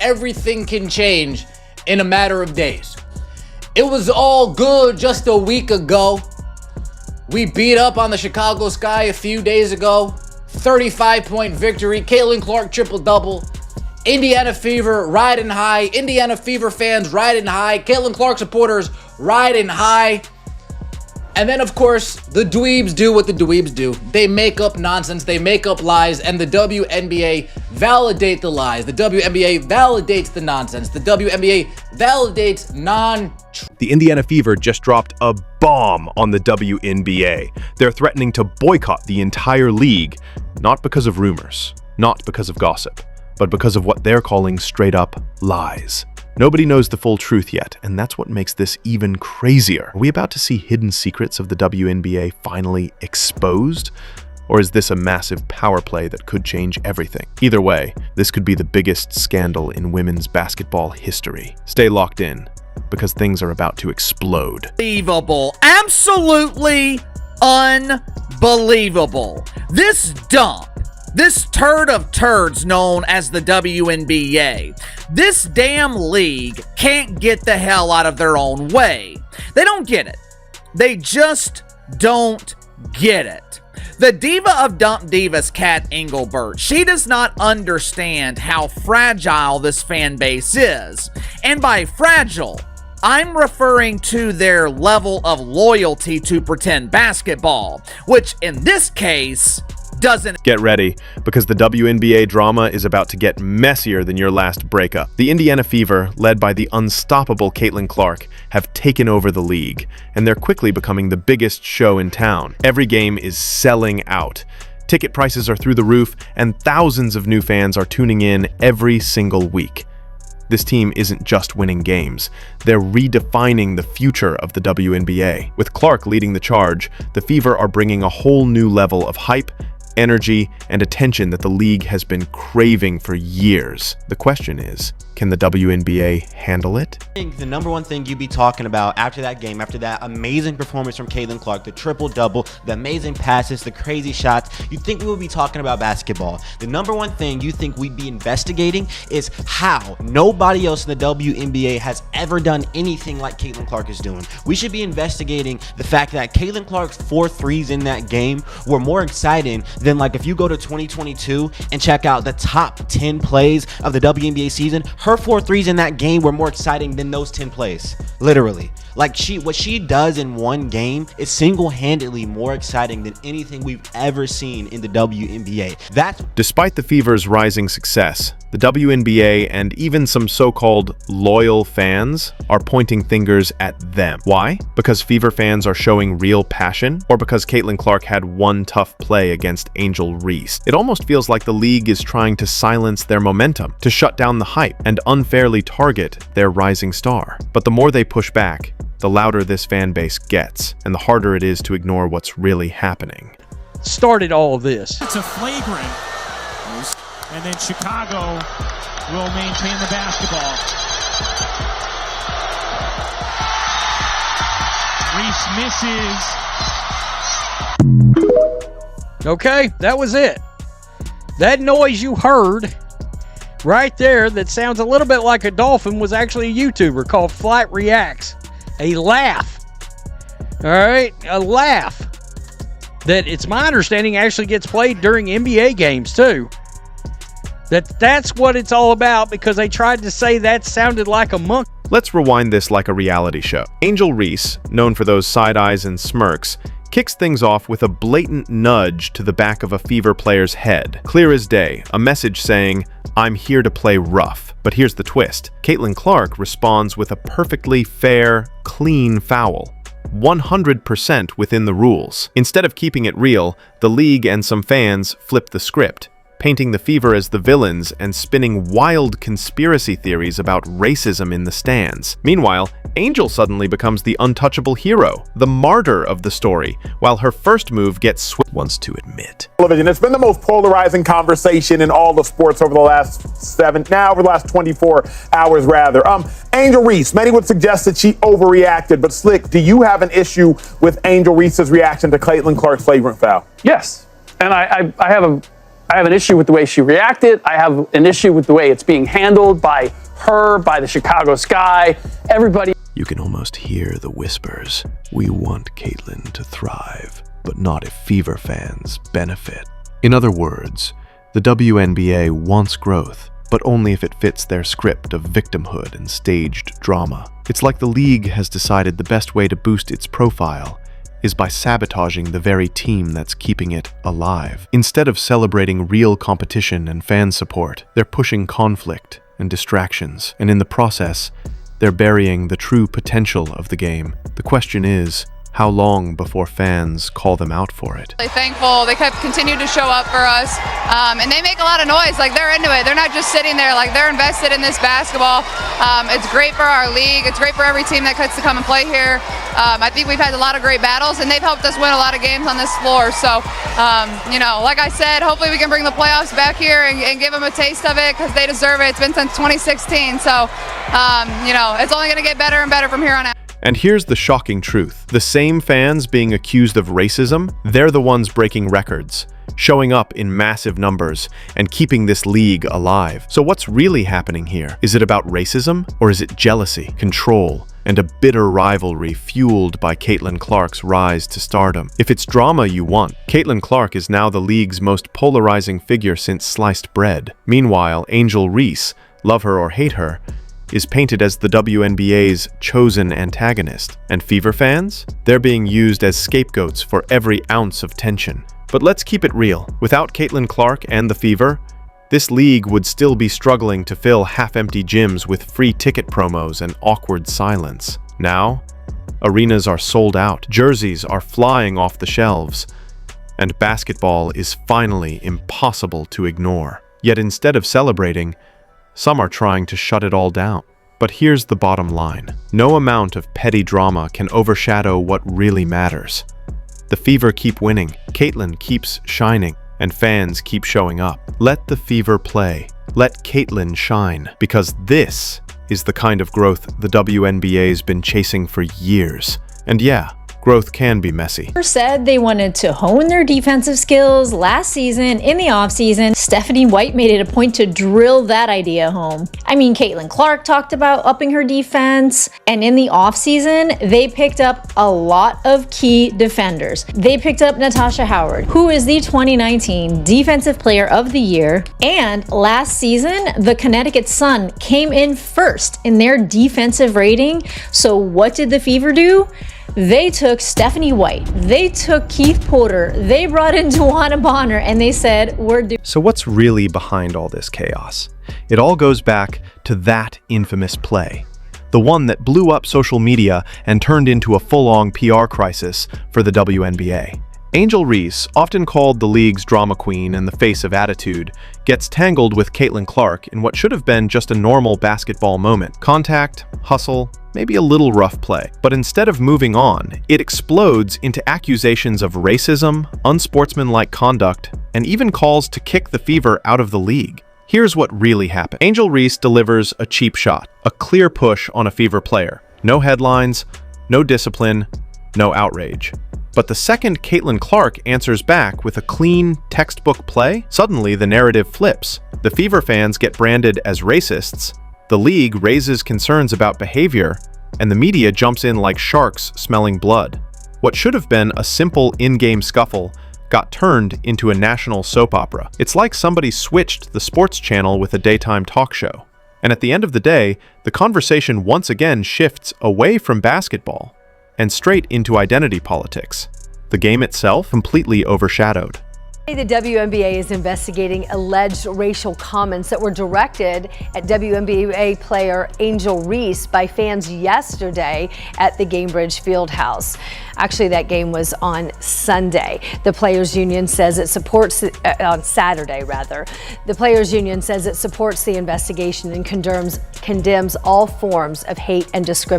everything can change in a matter of days. It was all good just a week ago. We beat up on the Chicago Sky a few days ago. 35-point victory. Caitlin Clark triple-double. Indiana Fever riding high. Indiana Fever fans riding high. Caitlin Clark supporters riding high. And then, of course, the dweebs do what the dweebs do. They make up nonsense. They make up lies. And the WNBA validate the lies. The WNBA validates the nonsense. The WNBA validates The Indiana Fever just dropped a bomb on the WNBA. They're threatening to boycott the entire league, not because of rumors, not because of gossip, but because of what they're calling straight-up lies. Nobody knows the full truth yet, and that's what makes this even crazier. Are we about to see hidden secrets of the WNBA finally exposed? Or is this a massive power play that could change everything? Either way, this could be the biggest scandal in women's basketball history. Stay locked in, because things are about to explode. Unbelievable. Absolutely unbelievable. This dump. This turd of turds known as the WNBA. This damn league can't get the hell out of their own way. They don't get it. They just don't get it. The diva of dump divas, Kat Engelbert, she does not understand how fragile this fan base is. And by fragile, I'm referring to their level of loyalty to pretend basketball, which in this case doesn't. Get ready, because the WNBA drama is about to get messier than your last breakup. The Indiana Fever, led by the unstoppable Caitlin Clark, have taken over the league, and they're quickly becoming the biggest show in town. Every game is selling out. Ticket prices are through the roof, and thousands of new fans are tuning in every single week. This team isn't just winning games, they're redefining the future of the WNBA. With Clark leading the charge, the Fever are bringing a whole new level of hype, energy, and attention that the league has been craving for years. The question is, can the WNBA handle it? I think the number one thing you'd be talking about after that game, after that amazing performance from Caitlin Clark, the triple-double, the amazing passes, the crazy shots, you'd think we would be talking about basketball. The number one thing you think we'd be investigating is how nobody else in the WNBA has ever done anything like Caitlin Clark is doing. We should be investigating the fact that Caitlin Clark's 4 threes in that game were more exciting than, like, if you go to 2022 and check out the top 10 plays of the WNBA season, her 4 threes in that game were more exciting than those 10 plays. Literally. Like, what she does in one game is single-handedly more exciting than anything we've ever seen in the WNBA. Despite the Fever's rising success, the WNBA and even some so-called loyal fans are pointing fingers at them. Why? Because Fever fans are showing real passion? Or because Caitlin Clark had one tough play against Angel Reese? It almost feels like the league is trying to silence their momentum, to shut down the hype, and unfairly target their rising star. But the more they push back, the louder this fan base gets, and the harder it is to ignore what's really happening. Started all of this. It's a flagrant, and then Chicago will maintain the basketball. Reese misses. Okay, that was it. That noise you heard right there that sounds a little bit like a dolphin was actually a YouTuber called Flight Reacts. A laugh. All right, a laugh that it's my understanding actually gets played during NBA games too. That's what it's all about, because they tried to say that sounded like a monkey. Let's rewind this like a reality show. Angel Reese, known for those side eyes and smirks, kicks things off with a blatant nudge to the back of a Fever player's head. Clear as day, a message saying, "I'm here to play rough." But here's the twist. Caitlin Clark responds with a perfectly fair, clean foul. 100% within the rules. Instead of keeping it real, the league and some fans flip the script, painting the Fever as the villains and spinning wild conspiracy theories about racism in the stands. Meanwhile, Angel suddenly becomes the untouchable hero, the martyr of the story, while her first move gets wants to admit. Television. It's been the most polarizing conversation in all of sports over the last 24 hours rather. Angel Reese, many would suggest that she overreacted, but Slick, do you have an issue with Angel Reese's reaction to Caitlin Clark's flagrant foul? Yes, and I have I have an issue with the way she reacted. I have an issue with the way it's being handled by her, by the Chicago Sky, everybody. You can almost hear the whispers. We want Caitlin to thrive, but not if Fever fans benefit. In other words, the WNBA wants growth, but only if it fits their script of victimhood and staged drama. It's like the league has decided the best way to boost its profile is by sabotaging the very team that's keeping it alive. Instead of celebrating real competition and fan support, they're pushing conflict and distractions, and in the process, they're burying the true potential of the game. The question is, how long before fans call them out for it? Really thankful. They continued to show up for us, and they make a lot of noise. Like, they're into it. They're not just sitting there. Like, they're invested in this basketball. It's great for our league. It's great for every team that gets to come and play here. I think we've had a lot of great battles, and they've helped us win a lot of games on this floor. So, you know, like I said, hopefully we can bring the playoffs back here and give them a taste of it, because they deserve it. It's been since 2016. So, you know, it's only going to get better and better from here on out. And here's the shocking truth. The same fans being accused of racism, they're the ones breaking records, showing up in massive numbers, and keeping this league alive. So what's really happening here? Is it about racism, or is it jealousy, control, and a bitter rivalry fueled by Caitlin Clark's rise to stardom? If it's drama you want, Caitlin Clark is now the league's most polarizing figure since sliced bread. Meanwhile, Angel Reese, love her or hate her, is painted as the WNBA's chosen antagonist. And Fever fans? They're being used as scapegoats for every ounce of tension. But let's keep it real. Without Caitlin Clark and the Fever, this league would still be struggling to fill half-empty gyms with free ticket promos and awkward silence. Now, arenas are sold out, jerseys are flying off the shelves, and basketball is finally impossible to ignore. Yet instead of celebrating, some are trying to shut it all down. But here's the bottom line. No amount of petty drama can overshadow what really matters. The Fever keep winning, Caitlin keeps shining, and fans keep showing up. Let the Fever play. Let Caitlin shine. Because this is the kind of growth the WNBA's been chasing for years. And yeah, growth can be messy. Said they wanted to hone their defensive skills last season. In the offseason, Stephanie White made it a point to drill that idea home. I mean, Caitlin Clark talked about upping her defense, and in the offseason, they picked up a lot of key defenders. They picked up Natasha Howard, who is the 2019 Defensive Player of the Year, and last season, the Connecticut Sun came in first in their defensive rating. So what did the Fever do? They took Stephanie White, they took Keith Porter, they brought in Dewana Bonner, and they said, we're doing. So what's really behind all this chaos? It all goes back to that infamous play. The one that blew up social media and turned into a full-on PR crisis for the WNBA. Angel Reese, often called the league's drama queen and the face of attitude, gets tangled with Caitlin Clark in what should have been just a normal basketball moment. Contact, hustle, maybe a little rough play. But instead of moving on, it explodes into accusations of racism, unsportsmanlike conduct, and even calls to kick the Fever out of the league. Here's what really happened. Angel Reese delivers a cheap shot, a clear push on a Fever player. No headlines, no discipline, no outrage. But the second Caitlin Clark answers back with a clean, textbook play, suddenly the narrative flips. The Fever fans get branded as racists, the league raises concerns about behavior, and the media jumps in like sharks smelling blood. What should have been a simple in-game scuffle got turned into a national soap opera. It's like somebody switched the sports channel with a daytime talk show. And at the end of the day, the conversation once again shifts away from basketball and straight into identity politics. The game itself completely overshadowed. The WNBA is investigating alleged racial comments that were directed at WNBA player Angel Reese by fans yesterday at the Gainbridge Fieldhouse. Actually, that game was on Sunday. The Players Union says it supports, on Saturday rather. The Players Union says it supports the investigation and condemns all forms of hate and discrimination.